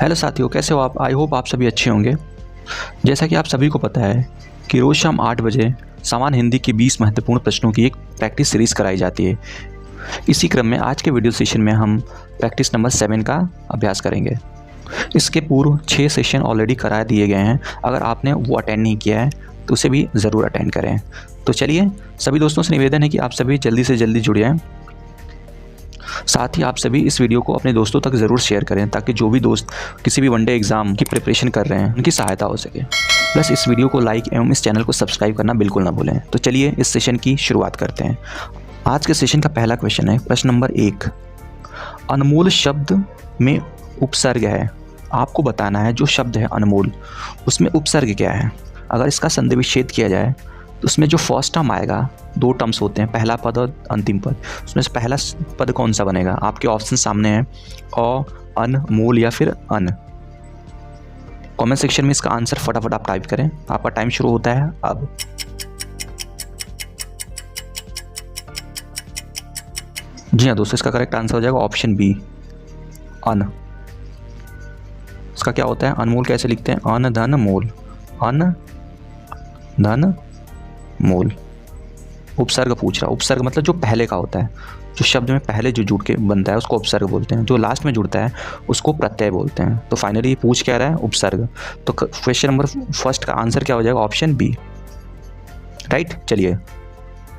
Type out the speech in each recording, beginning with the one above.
Hello साथियों, कैसे हो आप? आई होप आप सभी अच्छे होंगे। जैसा कि आप सभी को पता है कि रोज़ शाम 8 बजे सामान्य हिंदी के 20 महत्वपूर्ण प्रश्नों की एक प्रैक्टिस सीरीज़ कराई जाती है। इसी क्रम में आज के वीडियो सेशन में हम प्रैक्टिस नंबर 7 का अभ्यास करेंगे। इसके पूर्व 6 सेशन ऑलरेडी करा दिए गए हैं। अगर आपने वो अटेंड नहीं किया है तो उसे भी ज़रूर अटेंड करें। तो चलिए, सभी दोस्तों से निवेदन है कि आप सभी जल्दी से जल्दी जुड़ जाएँ। साथ ही आप सभी इस वीडियो को अपने दोस्तों तक ज़रूर शेयर करें ताकि जो भी दोस्त किसी भी वनडे एग्ज़ाम की प्रिपरेशन कर रहे हैं उनकी सहायता हो सके। प्लस इस वीडियो को लाइक एवं इस चैनल को सब्सक्राइब करना बिल्कुल ना भूलें। तो चलिए इस सेशन की शुरुआत करते हैं। आज के सेशन का पहला क्वेश्चन है प्रश्न नंबर 1। अनमोल शब्द में उपसर्ग है। आपको बताना है जो शब्द है अनमोल उसमें उपसर्ग क्या है। अगर इसका संधि विच्छेद किया जाए तो उसमें जो फर्स्ट टर्म आएगा, 2 टर्म्स होते हैं, पहला पद और अंतिम पद। उसमें से पहला पद कौन सा बनेगा? आपके ऑप्शन सामने हैं, अ, अन, मोल या फिर अन। कमेंट सेक्शन में इसका आंसर फटाफट आप टाइप करें। आपका टाइम शुरू होता है अब। जी हाँ दोस्तों, इसका करेक्ट आंसर हो जाएगा ऑप्शन बी, अन। इसका क्या होता है? अनमोल कैसे लिखते हैं? अन धन मोल, अन धन मोल। उपसर्ग पूछ रहा। उपसर्ग मतलब जो पहले का होता है, जो शब्द में पहले जो जुड़ के बनता है उसको उपसर्ग बोलते हैं। जो लास्ट में जुड़ता है उसको प्रत्यय बोलते हैं। तो फाइनली ये पूछ क्या रहा है? उपसर्ग। तो क्वेश्चन नंबर फर्स्ट का आंसर क्या हो जाएगा? Option B, right. चलिए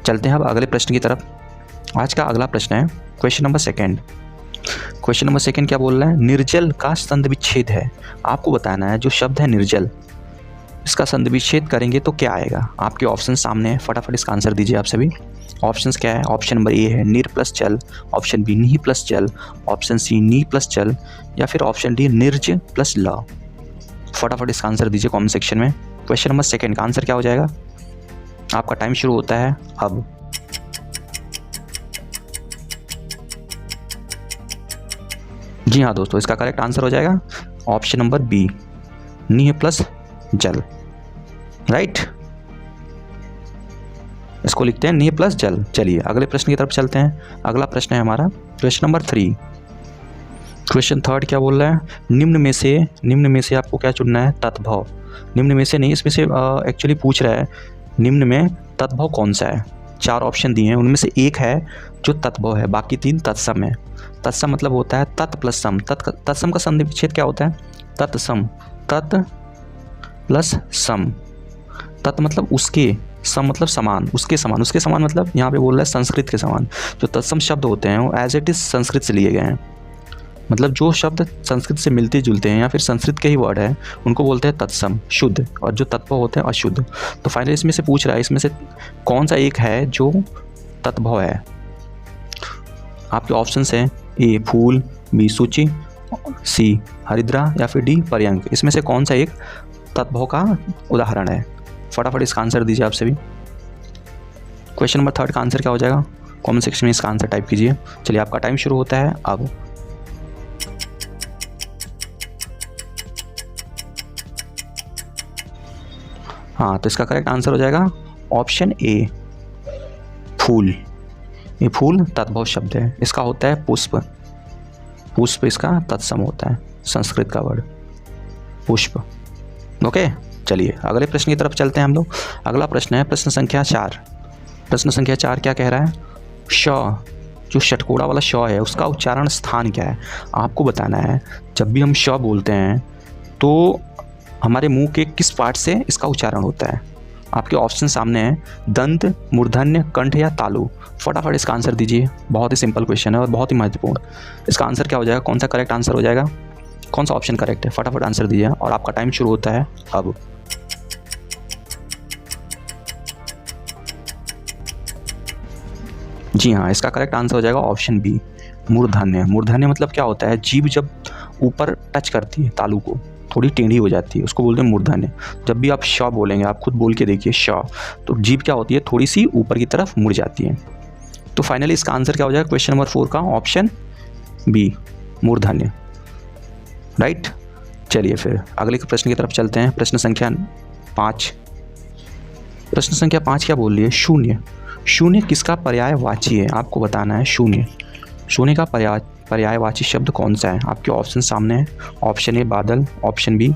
चलते हैं अब अगले प्रश्न की तरफ। आज का अगला प्रश्न है क्वेश्चन नंबर 2। क्वेश्चन नंबर 2 क्या बोल रहा है? निर्जल का संधि विच्छेद है। आपको बताना है जो शब्द है निर्जल, इसका संधि विच्छेद करेंगे तो क्या आएगा। आपके ऑप्शन सामने है, फटाफट इसका आंसर दीजिए आप सभी। ऑप्शंस क्या है? ऑप्शन नंबर ए है निर प्लस जल, ऑप्शन बी नी प्लस जल, ऑप्शन सी नी प्लस जल या फिर ऑप्शन डी निर्ज प्लस ल। फटाफट इसका आंसर दीजिए कमेंट सेक्शन में। क्वेश्चन नंबर 2 का आंसर क्या हो जाएगा? आपका टाइम शुरू होता है अब। जी हाँ दोस्तों, इसका करेक्ट आंसर हो जाएगा ऑप्शन नंबर बी, नी प्लस जल, राइट। इसको लिखते हैं नी प्लस जल। चलिए अगले प्रश्न की तरफ चलते हैं। अगला प्रश्न है हमारा क्वेश्चन नंबर 3। क्वेश्चन 3 क्या बोल रहा है? निम्न में से आपको क्या चुनना है? तत्भव। निम्न में से नहीं, इसमें से एक्चुअली पूछ रहा है निम्न में तत्भव कौन सा है। 4 ऑप्शन दिए हैं, उनमें से एक है जो तत्भव है, बाकी 3 तत्सम है। तत्सम मतलब होता है तत् प्लस सम। तत्सम का संधि विच्छेद क्या होता है? तत्सम, तत् प्लस सम। तत् मतलब उसके, सम मतलब समान, उसके समान। उसके समान मतलब यहाँ पे बोल रहा है संस्कृत के समान। जो तत्सम शब्द होते हैं वो एज इट इज संस्कृत से लिए गए हैं। मतलब जो शब्द संस्कृत से मिलते जुलते हैं या फिर संस्कृत के ही वर्ड है उनको बोलते हैं तत्सम, शुद्ध, और जो तत्भव होते हैं अशुद्ध। तो फाइनली इसमें से पूछ रहा है इसमें से कौन सा एक है जो तत्भव है। आपके ऑप्शंस हैं ए फूल, बी सूची, सी हरिद्रा या फिर डी पर्यंक। इसमें से कौन सा एक तत्भव का उदाहरण है? फटाफट इसका आंसर दीजिए आप सभी। क्वेश्चन नंबर 3 का आंसर क्या हो जाएगा? कमेंट सेक्शन में इसका आंसर टाइप कीजिए। चलिए आपका टाइम शुरू होता है अब। हाँ, तो इसका करेक्ट आंसर हो जाएगा ऑप्शन ए, फूल। ये फूल तत्भव शब्द है। इसका होता है पुष्प। पुष्प इसका तत्सम होता है, संस्कृत का वर्ड पुष्प। ओके, चलिए अगले प्रश्न की तरफ चलते हैं हम लोग। अगला प्रश्न है प्रश्न संख्या 4। प्रश्न संख्या 4 क्या कह रहा है? श, जो षटकोणा वाला श है उसका उच्चारण स्थान क्या है। आपको बताना है जब भी हम श बोलते हैं तो हमारे मुंह के किस पार्ट से इसका उच्चारण होता है। आपके ऑप्शन सामने हैं, दंत, मूर्धन्य, कंठ या तालु। फटाफट इसका आंसर दीजिए। बहुत ही सिंपल क्वेश्चन है और बहुत ही महत्वपूर्ण। इसका आंसर क्या हो जाएगा? कौन सा करेक्ट आंसर हो जाएगा? कौन सा ऑप्शन करेक्ट है? फटाफट आंसर दीजिए और आपका टाइम शुरू होता है अब। जी हाँ, इसका करेक्ट आंसर हो जाएगा ऑप्शन बी, मूर्धन्य। मूर्धन्य मतलब क्या होता है? जीभ जब ऊपर टच करती है तालु को, थोड़ी टेढ़ी हो जाती है, उसको बोलते हैं मूर्धन्य। जब भी आप श बोलेंगे, आप खुद बोल के देखिए श, तो जीभ क्या होती है? थोड़ी सी ऊपर की तरफ मुड़ जाती है। तो फाइनली इसका आंसर क्या हो जाएगा क्वेश्चन नंबर 4 का? ऑप्शन बी, मूर्धन्य, राइट। चलिए फिर अगले प्रश्न की तरफ चलते हैं। प्रश्न संख्या 5। प्रश्न संख्या 5 क्या बोल रही है? शून्य। शून्य किसका पर्यायवाची है? आपको बताना है शून्य। सोने का पर्यायवाची शब्द कौन सा है? आपके ऑप्शन सामने हैं। ऑप्शन ए बादल, ऑप्शन बी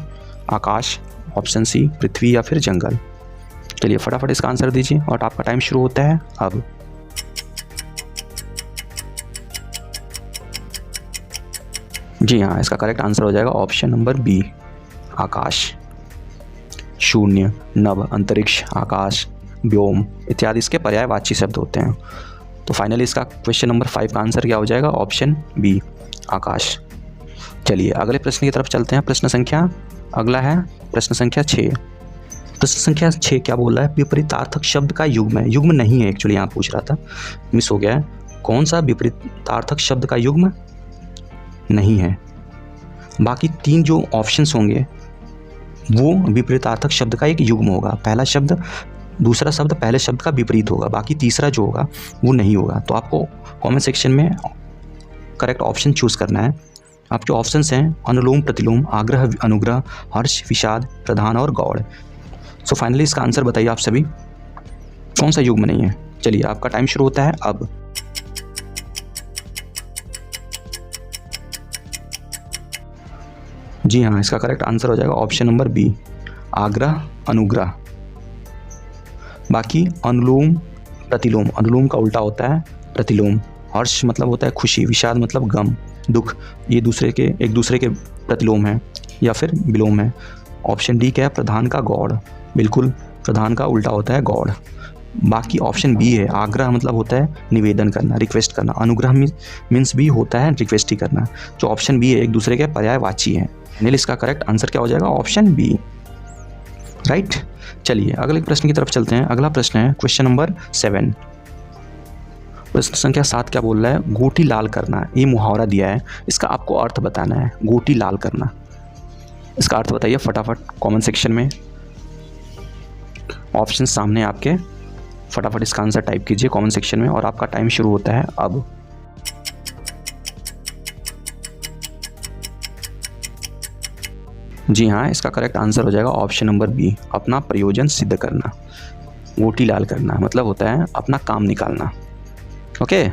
आकाश, ऑप्शन सी पृथ्वी या फिर जंगल। चलिए फटाफट इसका आंसर दीजिए और आपका टाइम शुरू होता है अब। जी हाँ, इसका करेक्ट आंसर हो जाएगा ऑप्शन नंबर बी आकाश। शून्य, नभ, अंतरिक्ष, आकाश, व्योम इत्यादि इसके पर्यायवाची शब्द होते हैं। तो फाइनली इसका क्वेश्चन नंबर 5 का आंसर क्या हो जाएगा? ऑप्शन बी आकाश। चलिए अगले प्रश्न की तरफ चलते हैं। प्रश्न संख्या अगला है प्रश्न संख्या 6। प्रश्न संख्या 6 क्या बोल रहा है? विपरीतार्थक शब्द का युग्म है। युग्म नहीं है एक्चुअली, यहाँ पूछ रहा था, मिस हो गया है। कौन सा विपरीतार्थक शब्द का युग्म नहीं है? बाकी 3 जो ऑप्शंस होंगे वो विपरीतार्थक शब्द का एक युग्म होगा। पहला शब्द दूसरा शब्द पहले शब्द का विपरीत होगा, बाकी तीसरा जो होगा वो नहीं होगा। तो आपको कमेंट सेक्शन में करेक्ट ऑप्शन चूज़ करना है। आपके ऑप्शंस हैं अनुलोम प्रतिलोम, आग्रह अनुग्रह, हर्ष विषाद, प्रधान और गौड़। सो फाइनली इसका आंसर बताइए आप सभी, कौन सा युग्म नहीं है? चलिए आपका टाइम शुरू होता है अब। जी हाँ, इसका करेक्ट आंसर हो जाएगा ऑप्शन नंबर बी आग्रह अनुग्रह। बाकी अनुलोम प्रतिलोम, अनुलोम का उल्टा होता है प्रतिलोम। हर्ष मतलब होता है खुशी, विषाद मतलब गम दुख, ये एक दूसरे के प्रतिलोम है या फिर विलोम है। ऑप्शन डी क्या है? प्रधान का गौड़, बिल्कुल प्रधान का उल्टा होता है गौड़। बाकी ऑप्शन बी है आग्रह मतलब होता है निवेदन करना, रिक्वेस्ट करना। अनुग्रह मीन्स भी होता है रिक्वेस्ट ही करना। जो ऑप्शन बी है एक दूसरे के पर्यायवाची है। फाइनली इसका करेक्ट आंसर क्या हो जाएगा? Option B, right. चलिए अगले प्रश्न की तरफ चलते हैं। अगला प्रश्न है क्वेश्चन नंबर 7। प्रश्न संख्या 7 क्या बोल रहा है? गोटी लाल करना। ये मुहावरा दिया है, इसका आपको अर्थ बताना है। गोटी लाल करना, इसका अर्थ बताइए फटाफट कमेंट सेक्शन में। ऑप्शन सामने आपके, फटाफट इसका आंसर टाइप कीजिए कमेंट सेक्शन में और आपका टाइम शुरू होता है अब। जी हाँ, इसका करेक्ट आंसर हो जाएगा ऑप्शन नंबर बी अपना प्रयोजन सिद्ध करना। गोटी लाल करना मतलब होता है अपना काम निकालना। ओके,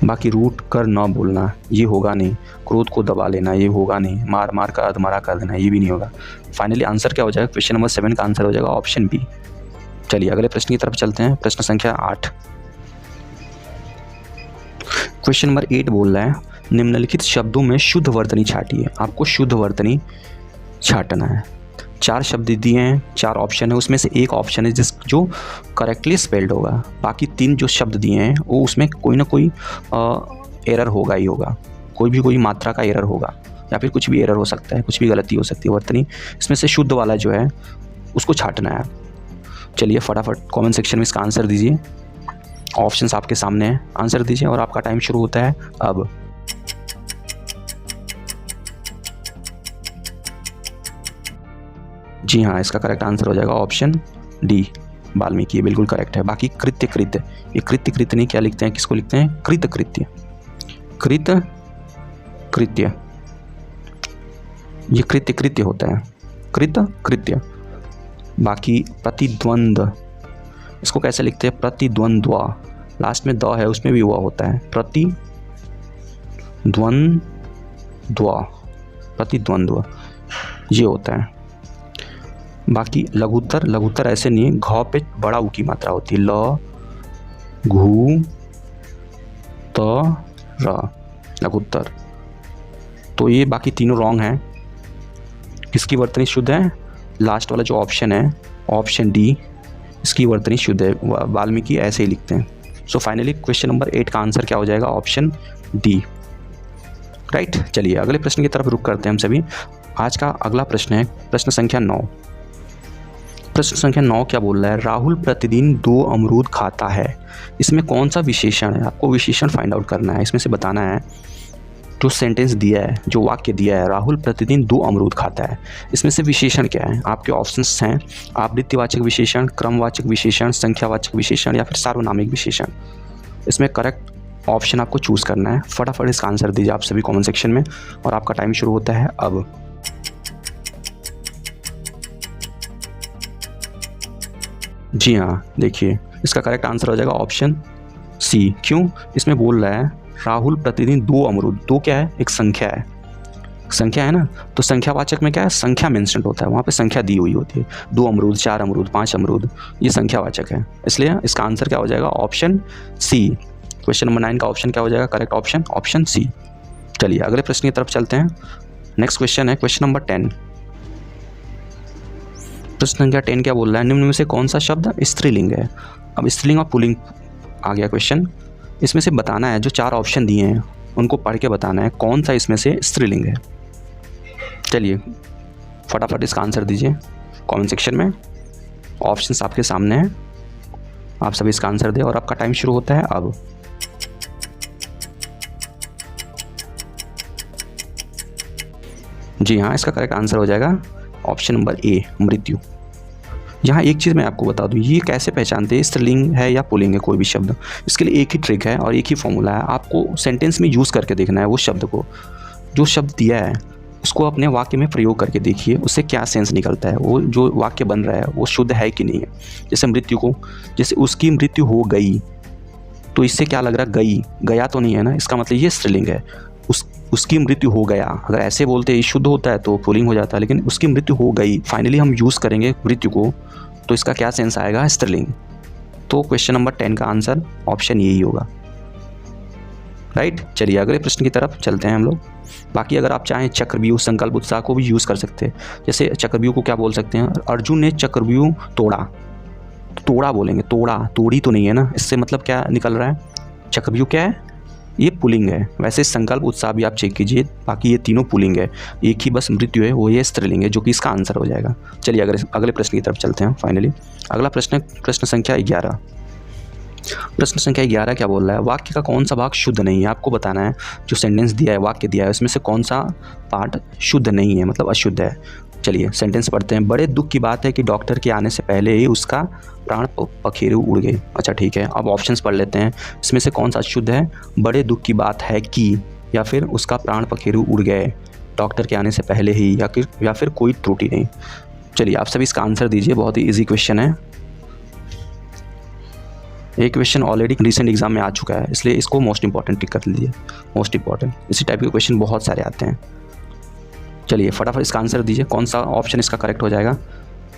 बाकी रूट कर ना बोलना ये होगा नहीं, क्रोध को दबा लेना ये होगा नहीं, मार मार कर अधमरा कर देना ये भी नहीं होगा। फाइनली आंसर क्या हो जाएगा? क्वेश्चन नंबर 7 का आंसर हो जाएगा ऑप्शन बी। चलिए अगले प्रश्न की तरफ चलते हैं। प्रश्न संख्या 8। क्वेश्चन नंबर 8 बोल रहा है निम्नलिखित शब्दों में शुद्ध वर्तनी छाटिए। आपको शुद्ध वर्तनी छाटना है। 4 शब्द दिए हैं, 4 ऑप्शन है, उसमें से एक ऑप्शन है जो करेक्टली स्पेल्ड होगा। बाकी 3 जो शब्द दिए हैं वो उसमें कोई ना कोई एरर होगा ही होगा, कोई मात्रा का एरर होगा या फिर कुछ भी एरर हो सकता है, कुछ भी गलती हो सकती है वर्तनी। इसमें से शुद्ध वाला जो है उसको छाटना है। चलिए फटाफट कमेंट सेक्शन में इसका आंसर दीजिए। ऑप्शंस आपके सामने हैं, आंसर दीजिए और आपका टाइम शुरू होता है अब। जी हाँ, इसका करेक्ट आंसर हो जाएगा ऑप्शन डी वाल्मीकि, बिल्कुल करेक्ट है। बाकी कृत्य कृत्य, ये कृत्य कृत्य नहीं क्या लिखते हैं, किसको लिखते हैं? कृत कृत्य, कृत कृत्य, ये कृत्य कृत्य होता है, कृत कृत्य। बाकी प्रतिद्वंद्व, इसको कैसे लिखते हैं? प्रतिद्वंद्व, लास्ट में द है उसमें भी हुआ होता है, प्रतिद्वंद्व, प्रतिद्वंद्व ये होता है। बाकी लघुत्तर, लघुत्तर ऐसे नहीं है, घ पे बड़ा ऊ की मात्रा होती है, ल घू त र, लघुत्तर। तो ये बाकी तीनों रॉन्ग हैं। किसकी वर्तनी शुद्ध है? लास्ट वाला जो ऑप्शन है ऑप्शन डी, इसकी वर्तनी शुद्ध है। वाल्मीकि ऐसे ही लिखते हैं। सो फाइनली क्वेश्चन नंबर 8 का आंसर क्या हो जाएगा? Option D, right. चलिए अगले प्रश्न की तरफ रुख करते हैं हम सभी। आज का अगला प्रश्न है प्रश्न संख्या 9। प्रश्न संख्या 9 क्या बोल रहा है? राहुल प्रतिदिन 2 अमरूद खाता है। इसमें कौन सा विशेषण है? आपको विशेषण फाइंड आउट करना है। इसमें से बताना है जो सेंटेंस दिया है, जो वाक्य दिया है, राहुल प्रतिदिन 2 अमरूद खाता है, इसमें से विशेषण क्या है? आपके ऑप्शंस हैं आवृत्तिवाचक विशेषण, क्रमवाचक विशेषण, संख्यावाचक विशेषण या फिर सार्वनामिक विशेषण। इसमें करेक्ट ऑप्शन आपको चूज़ करना है। फटाफट इसका आंसर दीजिए आप सभी कमेंट सेक्शन में और आपका टाइम शुरू होता है अब। जी हाँ, देखिए इसका करेक्ट आंसर हो जाएगा ऑप्शन सी। क्यों? इसमें बोल रहा है राहुल प्रतिदिन 2 अमरूद, 2 क्या है, एक संख्या है, संख्या है ना, तो संख्यावाचक में क्या है, संख्या मेंशन्ड होता है, वहाँ पे संख्या दी हुई होती है, 2 अमरूद, 4 अमरूद, 5 अमरूद, ये संख्यावाचक है, इसलिए इसका आंसर क्या हो जाएगा, ऑप्शन सी। क्वेश्चन नंबर 9 का ऑप्शन क्या हो जाएगा, करेक्ट ऑप्शन, ऑप्शन सी। चलिए अगले प्रश्न की तरफ चलते हैं। नेक्स्ट क्वेश्चन है क्वेश्चन नंबर 10। प्रश्न संख्या 10 क्या बोल रहा है, निम्न में से कौन सा शब्द स्त्रीलिंग है। अब स्त्रीलिंग और पुल्लिंग आ गया क्वेश्चन, इसमें से बताना है, जो 4 ऑप्शन दिए हैं उनको पढ़ के बताना है कौन सा इसमें से स्त्रीलिंग है। चलिए फटाफट इसका आंसर दीजिए कमेंट सेक्शन में, ऑप्शंस आपके सामने हैं, आप सभी इसका आंसर दें और आपका टाइम शुरू होता है अब। जी हाँ, इसका करेक्ट आंसर हो जाएगा ऑप्शन नंबर ए, मृत्यु। यहाँ एक चीज़ मैं आपको बता दूँ, ये कैसे पहचानते हैं स्त्रीलिंग है या पुल्लिंग है कोई भी शब्द, इसके लिए एक ही ट्रिक है और एक ही फॉर्मूला है, आपको सेंटेंस में यूज़ करके देखना है, वो शब्द को, जो शब्द दिया है उसको अपने वाक्य में प्रयोग करके देखिए, उससे क्या सेंस निकलता है, वो जो वाक्य बन रहा है वो शुद्ध है कि नहीं है। जैसे मृत्यु को, जैसे उसकी मृत्यु हो गई, तो इससे क्या लग रहा है, गई, गया तो नहीं है ना, इसका मतलब ये स्त्रीलिंग है। उसकी मृत्यु हो गया, अगर ऐसे बोलते ही शुद्ध होता है तो पुल्लिंग हो जाता है, लेकिन उसकी मृत्यु हो गई, फाइनली हम यूज़ करेंगे मृत्यु को, तो इसका क्या सेंस आएगा, स्त्रीलिंग। तो क्वेश्चन नंबर 10 का आंसर ऑप्शन यही होगा, राइट। चलिए अगले प्रश्न की तरफ चलते हैं हम लोग। बाकी अगर आप चाहें चक्रव्यूह, संकल्प, उत्साह को भी यूज़ कर सकते हैं। जैसे चक्रव्यूह को क्या बोल सकते हैं, अर्जुन ने चक्रव्यूह तोड़ा, तोड़ा बोलेंगे, तोड़ा, तोड़ी तो नहीं है ना, इससे मतलब क्या निकल रहा है, चक्रव्यूह क्या है, ये पुल्लिंग है। वैसे संकल्प, उत्साह भी आप चेक कीजिए, बाकी ये तीनों पुल्लिंग है, एक ही बस मृत्यु है वो ये स्त्रीलिंग है, जो कि इसका आंसर हो जाएगा। चलिए अगले प्रश्न की तरफ चलते हैं फाइनली। अगला प्रश्न है प्रश्न संख्या 11। प्रश्न संख्या 11 क्या बोल रहा है, वाक्य का कौन सा भाग शुद्ध नहीं है। आपको बताना है जो सेंटेंस दिया है, वाक्य दिया है, उसमें से कौन सा पार्ट शुद्ध नहीं है, मतलब अशुद्ध है। चलिए सेंटेंस पढ़ते हैं। बड़े दुख की बात है कि डॉक्टर के आने से पहले ही उसका प्राण पखेरु उड़ गए। अच्छा ठीक है, अब ऑप्शंस पढ़ लेते हैं, इसमें से कौन सा शुद्ध है, बड़े दुख की बात है कि, या फिर उसका प्राण पखेरु उड़ गए डॉक्टर के आने से पहले ही, या फिर कोई त्रुटि नहीं। चलिए आप सभी इसका आंसर दीजिए, बहुत ही ईजी क्वेश्चन है। एक क्वेश्चन ऑलरेडी रिसेंट एग्जाम में आ चुका है, इसलिए इसको मोस्ट इंपॉर्टेंट टिक कर लीजिए, मोस्ट इंपॉर्टेंट। इसी टाइप के क्वेश्चन बहुत सारे आते हैं। चलिए फटाफट इसका आंसर दीजिए, कौन सा ऑप्शन इसका करेक्ट हो जाएगा,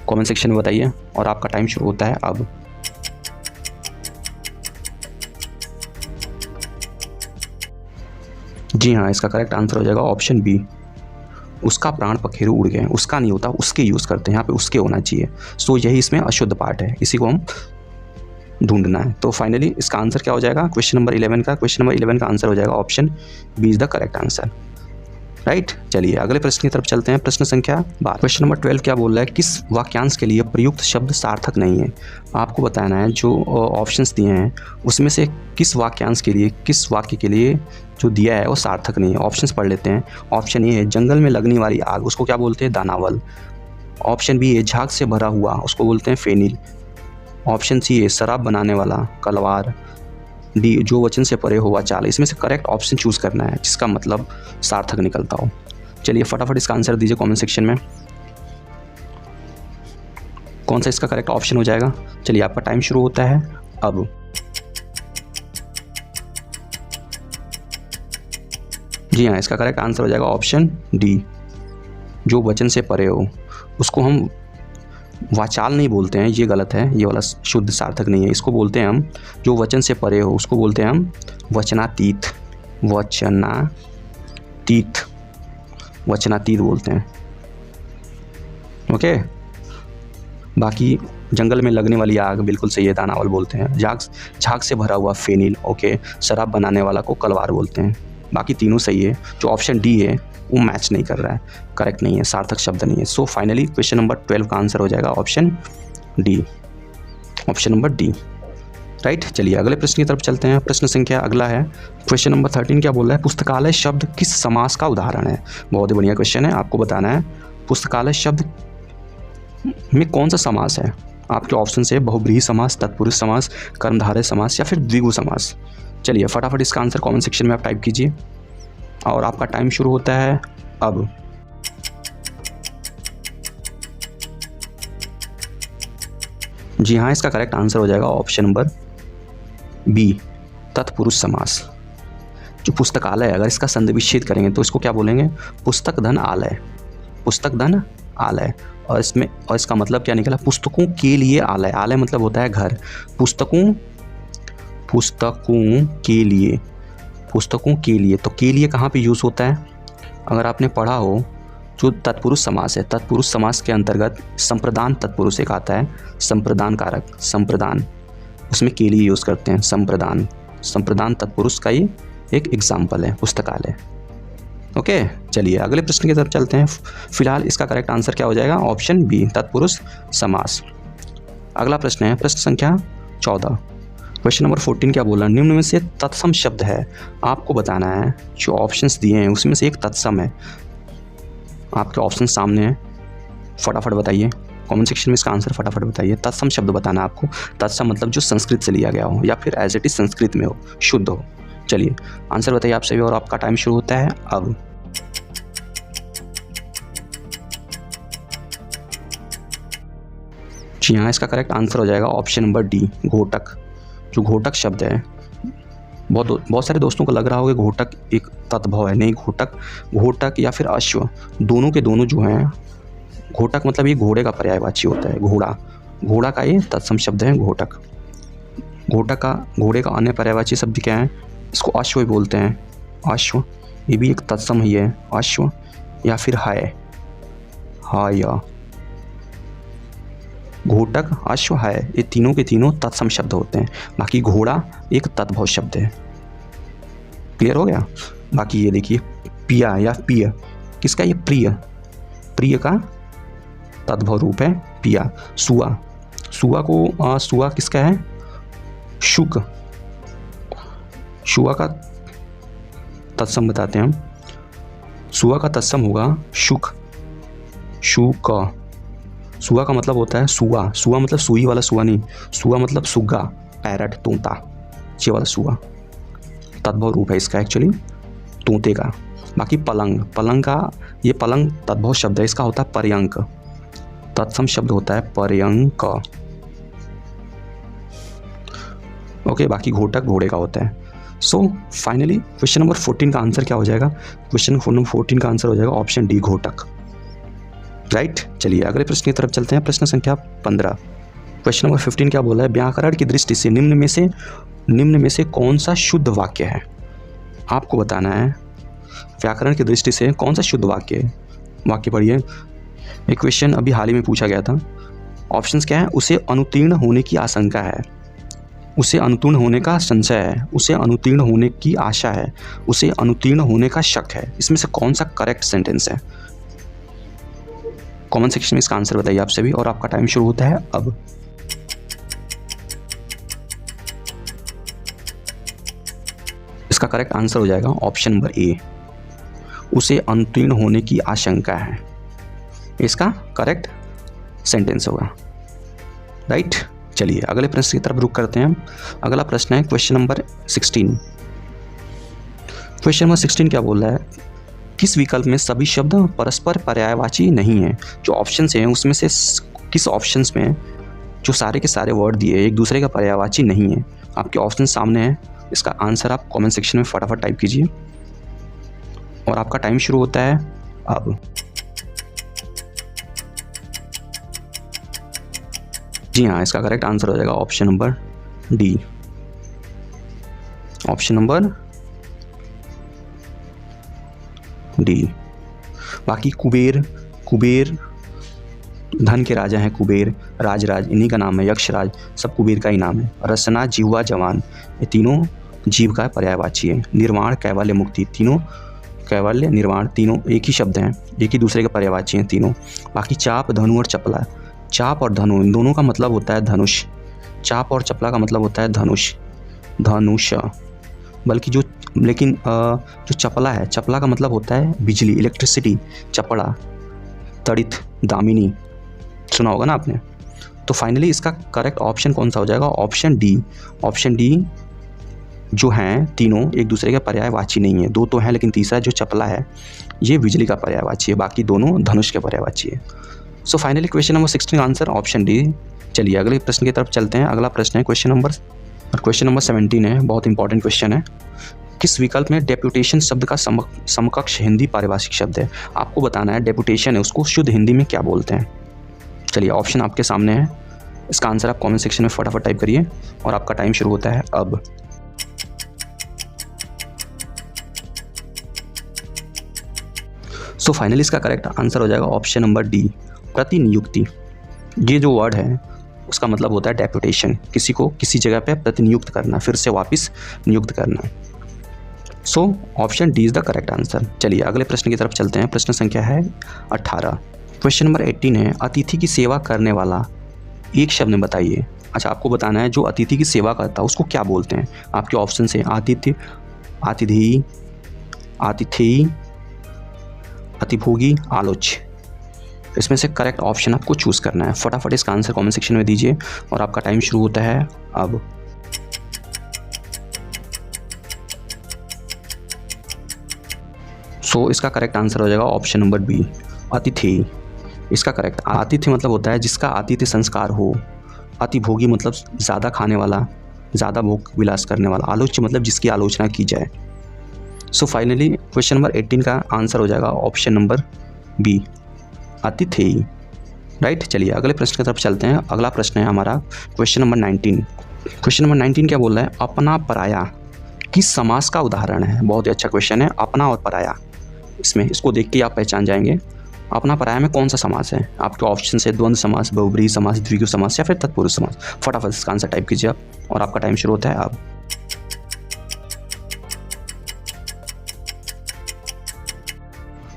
कमेंट सेक्शन में बताइए और आपका टाइम शुरू होता है अब। जी हाँ, इसका करेक्ट आंसर हो जाएगा ऑप्शन बी, उसका प्राण पखेरु उड़ गए। उसका नहीं होता, उसके यूज़ करते हैं, यहाँ पे उसके होना चाहिए। सो यही इसमें अशुद्ध पार्ट है, इसी को हम ढूंढना है। तो फाइनली इसका आंसर क्या हो जाएगा, क्वेश्चन नंबर 11 का, क्वेश्चन नंबर 11 का आंसर हो जाएगा option B is the correct answer, right. चलिए अगले प्रश्न की तरफ चलते हैं। प्रश्न संख्या 12। क्वेश्चन नंबर 12 क्या बोल रहा है, किस वाक्यांश के लिए प्रयुक्त शब्द सार्थक नहीं है। आपको बताना है जो ऑप्शंस दिए हैं उसमें से किस वाक्यांश के लिए, किस वाक्य के लिए जो दिया है वो सार्थक नहीं है। ऑप्शंस पढ़ लेते हैं। ऑप्शन ए है जंगल में लगने वाली आग, उसको क्या बोलते हैं, दानावल। ऑप्शन बी है झाग से भरा हुआ, उसको बोलते हैं फेनिल। ऑप्शन सी है शराब बनाने वाला, कलवार। डी जो वचन से परे हुआ चाल। इसमें से करेक्ट ऑप्शन चूज करना है जिसका मतलब सार्थक निकलता हो। चलिए फटाफट इसका आंसर दीजिए कमेंट सेक्शन में, कौन सा इसका करेक्ट ऑप्शन हो जाएगा। चलिए आपका टाइम शुरू होता है अब। जी हाँ, इसका करेक्ट आंसर हो जाएगा ऑप्शन डी, जो वचन से परे हो। उसको हम वाचाल नहीं बोलते हैं, ये गलत है, ये वाला शुद्ध सार्थक नहीं है। इसको बोलते हैं हम जो वचन से परे हो, उसको बोलते हैं हम वचनातीत, वचनातीत, वचनातीत बोलते हैं। ओके, बाकी जंगल में लगने वाली आग बिल्कुल सही है, दानावल बोलते हैं। झाग से भरा हुआ फेनिल, ओके। शराब बनाने वाला को कलवार बोलते हैं। बाकी तीनों सही है, जो ऑप्शन डी है वो मैच नहीं कर रहा है, करेक्ट नहीं है, सार्थक शब्द नहीं है। सो फाइनली क्वेश्चन नंबर 12 का आंसर हो जाएगा option D, option number D, right. चलिए अगले प्रश्न की तरफ चलते हैं। प्रश्न संख्या अगला है क्वेश्चन नंबर 13 क्या बोल रहा है, पुस्तकालय शब्द किस समास का उदाहरण है। बहुत ही बढ़िया क्वेश्चन है, आपको बताना है पुस्तकालय शब्द में कौन सा समास है। आपके ऑप्शन से बहुब्रीहि समास, तत्पुरुष समास, कर्मधारय समास या फिर द्विगु समास। चलिए फटाफट इसका आंसर कमेंट सेक्शन में आप टाइप कीजिए और आपका टाइम शुरू होता है अब। जी हाँ, इसका करेक्ट आंसर हो जाएगा ऑप्शन नंबर बी, तत्पुरुष समास। पुस्तकालय, अगर इसका संधि विच्छेद करेंगे तो इसको क्या बोलेंगे? पुस्तक धन आलय, पुस्तक धन आलय। और इसका मतलब क्या निकला? पुस्तकों के लिए आलय, आलय मतलब होता है घर, पुस्तकों के लिए। तो के लिए कहाँ पे यूज़ होता है? अगर आपने पढ़ा हो जो तत्पुरुष समास है, तत्पुरुष समास के अंतर्गत संप्रदान तत्पुरुष एक आता है, संप्रदान कारक, संप्रदान, उसमें के लिए यूज़ करते हैं, संप्रदान तत्पुरुष का ये एक एग्जाम्पल है पुस्तकालय। ओके, चलिए अगले प्रश्न की तरफ चलते हैं। फिलहाल इसका करेक्ट आंसर क्या हो जाएगा? ऑप्शन बी, तत्पुरुष समास। अगला प्रश्न है प्रश्न संख्या 14। क्वेश्चन नंबर 14 क्या बोला? निम्न में से तत्सम शब्द है, आपको बताना है। जो ऑप्शंस दिए हैं उसमें से एक तत्सम है, आपके ऑप्शन सामने हैं, फटाफट बताइए कमेंट सेक्शन में इसका आंसर फटाफट बताइए। तत्सम शब्द बताना है आपको। तत्सम मतलब जो संस्कृत से लिया गया हो या फिर एज इट इज संस्कृत में हो, शुद्ध हो। चलिए आंसर बताइए आप सभी और आपका टाइम शुरू होता है अब। जी हाँ, इसका करेक्ट आंसर हो जाएगा ऑप्शन नंबर डी, घोटक। जो घोटक शब्द है, बहुत सारे दोस्तों को लग रहा होगा घोटक एक तत्भव है, नहीं। घोटक या फिर अश्व, दोनों के दोनों जो हैं, घोटक मतलब ये घोड़े का पर्यायवाची होता है, घोड़ा का ये तत्सम शब्द है घोटक। घोड़े का अन्य पर्यायवाची शब्द क्या है? इसको अश्व बोलते हैं, अश्व, ये भी एक तत्सम ही है, अश्व या फिर हाय, घोटक, अश्व, हाय, ये तीनों के तीनों तत्सम शब्द होते हैं। बाकी घोड़ा एक तत्भव शब्द है। क्लियर हो गया? बाकी ये देखिए पिया या पिय, किसका? ये प्रिय का तत्भव रूप है पिया। सुआ किसका है? शुक, शुआ का तत्सम बताते हैं हम। सुआ का तत्सम होगा शुक, सुआ का मतलब होता है सुआ मतलब सुई वाला सुआ नहीं, सुआ मतलब सुग्गा, पैरट, तोता, ये वाला सुआ तद्भव रूप है इसका एक्चुअली, तोते का। बाकी पलंग का, ये पलंग तद्भव शब्द है, इसका होता है पर्यंक, तत्सम शब्द होता है पर्यंक। ओके, बाकी घोटक घोड़े का होता है। सो फाइनली क्वेश्चन नंबर 14 का आंसर क्या हो जाएगा? क्वेश्चन नंबर 14 का आंसर हो जाएगा ऑप्शन डी, घोटक। राइट, चलिए अगले प्रश्न की तरफ चलते हैं। प्रश्न संख्या 15। क्वेश्चन नंबर 15 क्या बोला है? व्याकरण की दृष्टि से निम्न में से कौन सा शुद्ध वाक्य है? आपको बताना है व्याकरण की दृष्टि से कौन सा शुद्ध वाक्य है। वाक्य पढ़िए, एक क्वेश्चन अभी हाल ही में पूछा गया था। ऑप्शंस क्या है? उसे अनुत्तीर्ण होने की आशंका है, उसे अनुत्तीर्ण होने का संशय है, उसे अनुत्तीर्ण होने की आशा है, उसे अनुत्तीर्ण होने का शक है। इसमें से कौन सा करेक्ट सेंटेंस है? कमेंट सेक्शन में इसका आंसर बताइए आप सभी और आपका टाइम शुरू होता है अब। इसका करेक्ट आंसर हो जाएगा ऑप्शन नंबर ए, उसे अनुत्तीर्ण होने की आशंका है। इसका करेक्ट सेंटेंस होगा। राइट, चलिए अगले प्रश्न की तरफ रुख करते हैं। अगला प्रश्न है क्वेश्चन नंबर 16। क्वेश्चन नंबर 16 क्या बोल रहा है? किस विकल्प में सभी शब्द परस्पर पर्यायवाची नहीं है? जो ऑप्शंस हैं उसमें से किस ऑप्शंस में जो सारे के सारे वर्ड दिए एक दूसरे का पर्यायवाची नहीं है? आपके ऑप्शन सामने है, इसका आंसर आप कमेंट सेक्शन में फटाफट टाइप कीजिए और आपका टाइम शुरू होता है अब। जी हाँ, इसका करेक्ट आंसर हो जाएगा option number D, option number D. बाकी कुबेर धन के राजा हैं, कुबेर, राजराज इन्हीं का नाम है, यक्षराज सब कुबेर का ही नाम है। रसना, जिह्वा, जवान ये तीनों जीव का पर्यायवाची है। निर्वाण, कैवल्य, मुक्ति तीनों, कैवल्य, निर्वाण तीनों एक ही शब्द हैं, एक ही दूसरे के पर्यायवाची हैं तीनों। बाकी चाप, धनु और चपला, चाप और धनु इन दोनों का मतलब होता है धनुष, चाप और चपला का मतलब होता है धनुष, बल्कि जो चपला है, चपला का मतलब होता है बिजली, इलेक्ट्रिसिटी, चपड़ा, तड़ित, दामिनी, सुना होगा ना आपने। तो फाइनली इसका करेक्ट ऑप्शन कौन सा हो जाएगा? ऑप्शन डी, ऑप्शन डी जो हैं तीनों एक दूसरे के पर्यायवाची नहीं है। दो तो हैं लेकिन तीसरा जो चपला है ये बिजली का पर्यायवाची है, बाकी दोनों धनुष के पर्यायवाची है। सो फाइनली क्वेश्चन नंबर 16 का आंसर ऑप्शन डी। चलिए अगले प्रश्न की तरफ चलते हैं। अगला प्रश्न है क्वेश्चन नंबर 17 है, बहुत इंपॉर्टेंट क्वेश्चन है। किस विकल्प में डेप्यूटेशन शब्द का समकक्ष हिंदी पारिभाषिक शब्द है? आपको बताना है डेप्यूटेशन है उसको शुद्ध हिंदी में क्या बोलते हैं। चलिए ऑप्शन आपके सामने है, इसका आंसर आप कमेंट सेक्शन में फटाफट टाइप करिए और आपका टाइम शुरू होता है अब। सो फाइनली इसका करेक्ट आंसर हो जाएगा ऑप्शन नंबर डी, प्रतिनियुक्ति। ये जो वर्ड है उसका मतलब होता है डेप्यूटेशन, किसी को किसी जगह पे प्रतिनियुक्त करना, फिर से वापस नियुक्त करना। So option D is the correct answer. चलिए अगले प्रश्न की तरफ चलते हैं। प्रश्न संख्या है 18। क्वेश्चन नंबर 18 है, अतिथि की सेवा करने वाला एक शब्द में बताइए। अच्छा, आपको बताना है जो अतिथि की सेवा करता है उसको क्या बोलते हैं। आपके ऑप्शन है आतिथ्य, आतिथेयी, आतिथेयी, अतिभोगी, आलोच्य। इसमें से करेक्ट ऑप्शन आपको चूज़ करना है। फटाफट इसका आंसर कमेंट सेक्शन में दीजिए और आपका टाइम शुरू होता है अब। सो इसका करेक्ट आंसर हो जाएगा ऑप्शन नंबर बी, अतिथेयी। इसका करेक्ट, आतिथ्य मतलब होता है जिसका आतिथ्य संस्कार हो, अतिभोगी मतलब ज़्यादा खाने वाला, ज़्यादा भोग विलास करने वाला, आलोच्य मतलब जिसकी आलोचना की जाए। सो फाइनली क्वेश्चन नंबर 18 का आंसर हो जाएगा ऑप्शन नंबर बी, अतिथेयी। राइट। चलिए अगले प्रश्न की तरफ चलते हैं। अगला प्रश्न है हमारा क्वेश्चन नंबर 19। क्वेश्चन नंबर 19 क्या बोल रहा है, अपना पराया किस समास का उदाहरण है। बहुत ही अच्छा क्वेश्चन है, अपना और पराया। इसको देख के आप पहचान जाएंगे अपना पराया में कौन सा समास है। आपके ऑप्शन से द्वंद्व समास, बहुब्रीहि समास, द्विगु समास या फिर तत्पुरुष समास। फटाफट इसका आंसर टाइप कीजिए आप और आपका टाइम शुरू होता है अब।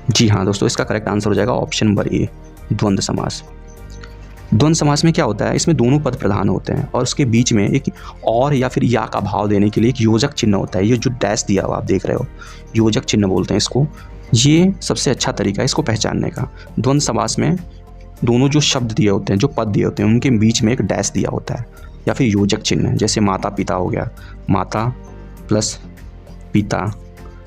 जी हाँ दोस्तों, इसका करेक्ट आंसर हो जाएगा ऑप्शन नंबर ए, द्वंद्व समास। द्वंद्व समास में क्या होता है, इसमें दोनों पद प्रधान होते हैं और उसके बीच में एक और या फिर या का भाव देने के लिए एक योजक चिन्ह होता है। ये जो डैश दिया हुआ आप देख रहे हो, योजक चिन्ह बोलते हैं इसको। ये सबसे अच्छा तरीका है इसको पहचानने का। द्वंद्व समास में दोनों जो शब्द दिए होते हैं, जो पद दिए होते हैं, उनके बीच में एक डैश दिया होता है या फिर योजक चिन्ह, जैसे माता पिता हो गया, माता प्लस पिता।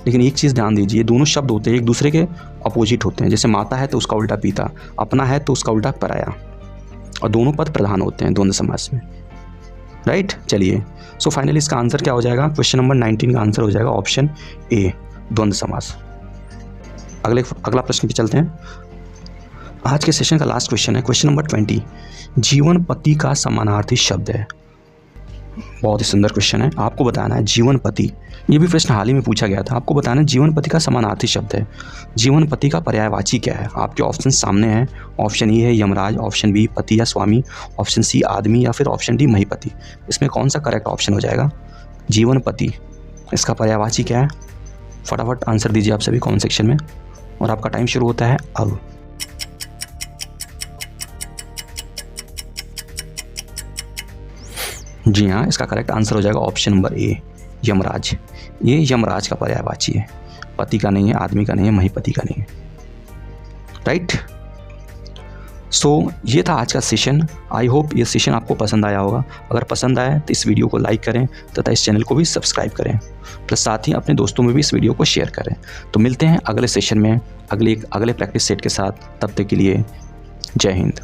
लेकिन एक चीज़ ध्यान दीजिए, दोनों शब्द होते हैं एक दूसरे के अपोजिट होते हैं। जैसे माता है तो उसका उल्टा पिता, अपना है तो उसका उल्टा पराया, और दोनों पद प्रधान होते हैं द्वंद्व समास में। राइट। चलिए सो फाइनली इसका आंसर क्या हो जाएगा, क्वेश्चन नंबर 19 का आंसर हो जाएगा ऑप्शन ए, द्वंद्व समास। अगला प्रश्न पे चलते हैं। आज के सेशन का लास्ट क्वेश्चन है क्वेश्चन नंबर 20। जीवन पति का समानार्थी शब्द है। बहुत ही सुंदर क्वेश्चन है। आपको बताना है जीवन पति, ये भी प्रश्न हाल ही में पूछा गया था। आपको बताना है जीवन पति का समानार्थी शब्द है, जीवन पति का पर्यायवाची क्या है। आपके ऑप्शन सामने हैं। ऑप्शन ए है यमराज, ऑप्शन बी पति या स्वामी, ऑप्शन सी आदमी या फिर ऑप्शन डी महिपति। इसमें कौन सा करेक्ट ऑप्शन हो जाएगा। जीवन पति, इसका पर्यायवाची क्या है। फटाफट आंसर दीजिए आप सभी कमेंट सेक्शन में और आपका टाइम शुरू होता है अब। जी हाँ, इसका करेक्ट आंसर हो जाएगा ऑप्शन नंबर ए, यमराज। ये यमराज का पर्यायवाची है, पति का नहीं है, आदमी का नहीं है, महिपति का नहीं है। राइट। सो ये था आज का सेशन। आई होप ये सेशन आपको पसंद आया होगा। अगर पसंद आया तो इस वीडियो को लाइक करें तथा इस चैनल को भी सब्सक्राइब करें, प्लस साथ ही अपने दोस्तों में भी इस वीडियो को शेयर करें। तो मिलते हैं अगले सेशन में अगले प्रैक्टिस सेट के साथ। तब तक के लिए जय हिंद।